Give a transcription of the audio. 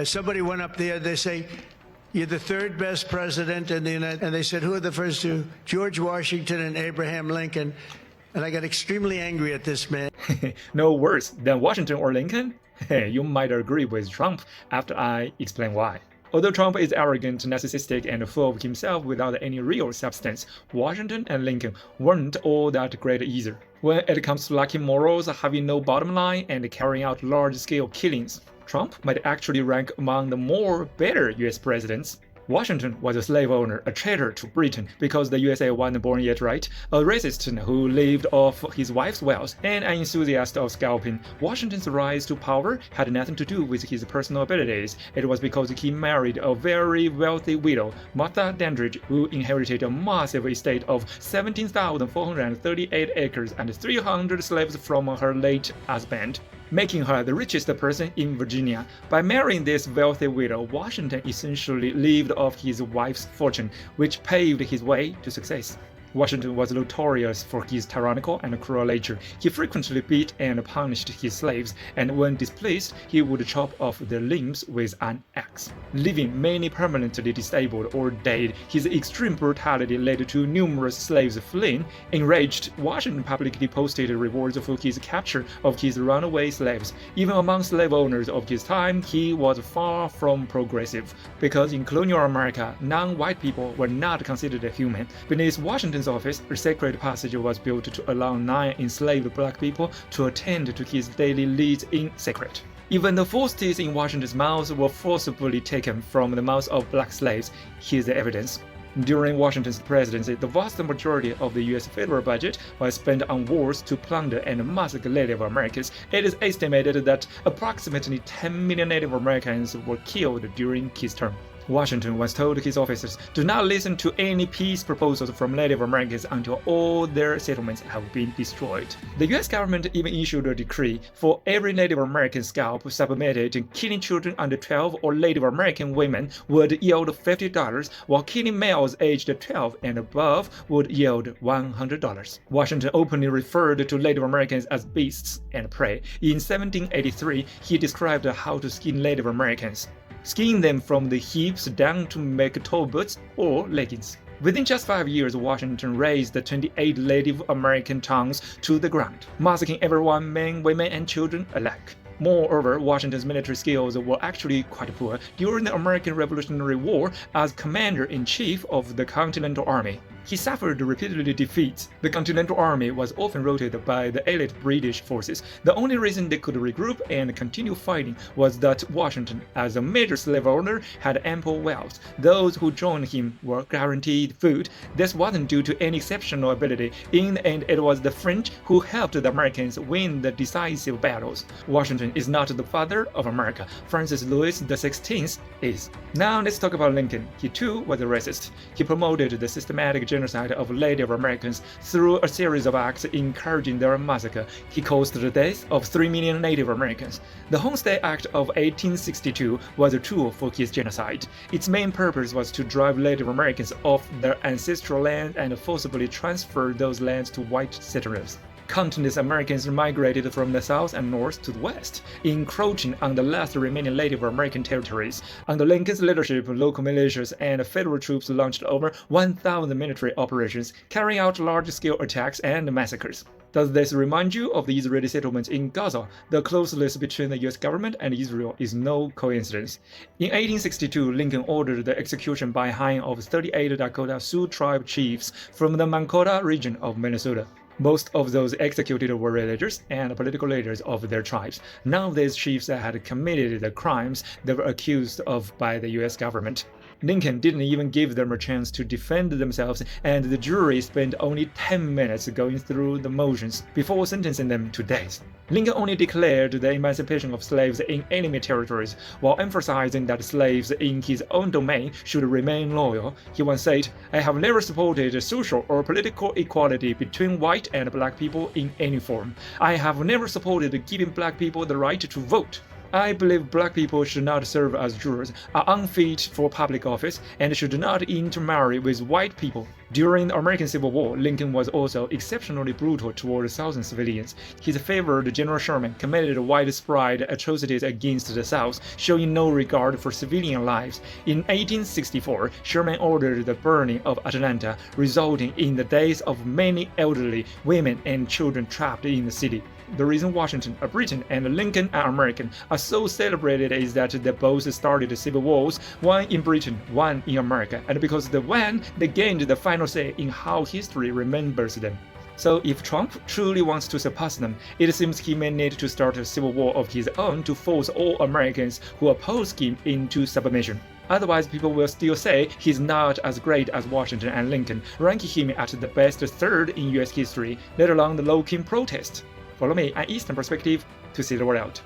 Somebody went up there, they say, you're the third best president in the United States. And they said, who are the first two? George Washington and Abraham Lincoln. And I got extremely angry at this man. No worse than Washington or Lincoln? You might agree with Trump after I explain why. Although Trump is arrogant, narcissistic, and full of himself without any real substance, Washington and Lincoln weren't all that great either. When it comes to lacking morals, having no bottom line, and carrying out large-scale killings, Trump might actually rank among the more better US presidents. Washington was a slave owner, a traitor to Britain because the USA wasn't born yet, right? A racist who lived off his wife's wealth, and an enthusiast of scalping. Washington's rise to power had nothing to do with his personal abilities. It was because he married a very wealthy widow, Martha Dandridge, who inherited a massive estate of 17,438 acres and 300 slaves from her late husband, making her the richest person in Virginia. By marrying this wealthy widow, Washington essentially lived off his wife's fortune, which paved his way to success. Washington was notorious for his tyrannical and cruel nature. He frequently beat and punished his slaves, and when displeased, he would chop off their limbs with an axe, leaving many permanently disabled or dead. His extreme brutality led to numerous slaves fleeing. Enraged, Washington publicly posted rewards for his capture of his runaway slaves. Even among slave owners of his time, he was far from progressive, because in colonial America, non-white people were not considered human. Beneath Washington's office, a sacred passage was built to allow 9 enslaved black people to attend to his daily needs in secret. Even the false teeth in Washington's mouth were forcibly taken from the mouths of black slaves. Here's the evidence. During Washington's presidency, the vast majority of the U.S. federal budget was spent on wars to plunder and massacre Native Americans. It is estimated that approximately 10 million Native Americans were killed during his term. Washington once told his officers, do not listen to any peace proposals from Native Americans until all their settlements have been destroyed. The US government even issued a decree for every Native American scalp submitted to killing children under 12 or Native American women would yield $50, while killing males aged 12 and above would yield $100. Washington openly referred to Native Americans as beasts and prey. In 1783, he described how to skin Native Americans, skinning them from the hips down to make tall boots or leggings. Within just 5 years, Washington razed the 28 Native American towns to the ground, massacring everyone, men, women, and children alike. Moreover, Washington's military skills were actually quite poor. During the American Revolutionary War, as commander-in-chief of the Continental Army, he suffered repeated defeats. The Continental Army was often routed by the elite British forces. The only reason they could regroup and continue fighting was that Washington, as a major slave owner, had ample wealth. Those who joined him were guaranteed food. This wasn't due to any exceptional ability. In the end, it was the French who helped the Americans win the decisive battles. Washington is not the father of America. Francis Louis XVI is. Now let's talk about Lincoln. He too was a racist. He promoted the systematic genocide of Native Americans through a series of acts encouraging their massacre. He caused the death of 3 million Native Americans. The Homestead Act of 1862 was a tool for his genocide. Its main purpose was to drive Native Americans off their ancestral land and forcibly transfer those lands to white settlers. Countless Americans migrated from the south and north to the west, encroaching on the last remaining Native American territories. Under Lincoln's leadership, local militias and federal troops launched over 1,000 military operations, carrying out large-scale attacks and massacres. Does this remind you of the Israeli settlements in Gaza? The closeness between the US government and Israel is no coincidence. In 1862, Lincoln ordered the execution by hanging of 38 Dakota Sioux tribe chiefs from the Mankota region of Minnesota. Most of those executed were religious and political leaders of their tribes. None of these chiefs had committed the crimes they were accused of by the US government. Lincoln didn't even give them a chance to defend themselves, and the jury spent only 10 minutes going through the motions before sentencing them to death. Lincoln only declared the emancipation of slaves in enemy territories, while emphasizing that slaves in his own domain should remain loyal. He once said, "I have never supported social or political equality between white and black people in any form. I have never supported giving black people the right to vote." I believe black people should not serve as jurors, are unfit for public office, and should not intermarry with white people. During the American Civil War, Lincoln was also exceptionally brutal toward Southern civilians. His favored General Sherman committed widespread atrocities against the South, showing no regard for civilian lives. In 1864, Sherman ordered the burning of Atlanta, resulting in the deaths of many elderly, women, and children trapped in the city. The reason Washington, a Briton, and Lincoln, an American, are so celebrated is that they both started civil wars, one in Britain, one in America, and because they won, they gained the final say in how history remembers them. So if Trump truly wants to surpass them, it seems he may need to start a civil war of his own to force all Americans who oppose him into submission. Otherwise, people will still say he's not as great as Washington and Lincoln, ranking him at the best third in US history, let alone the low-key protest. Follow me, an Eastern perspective, to see the world out.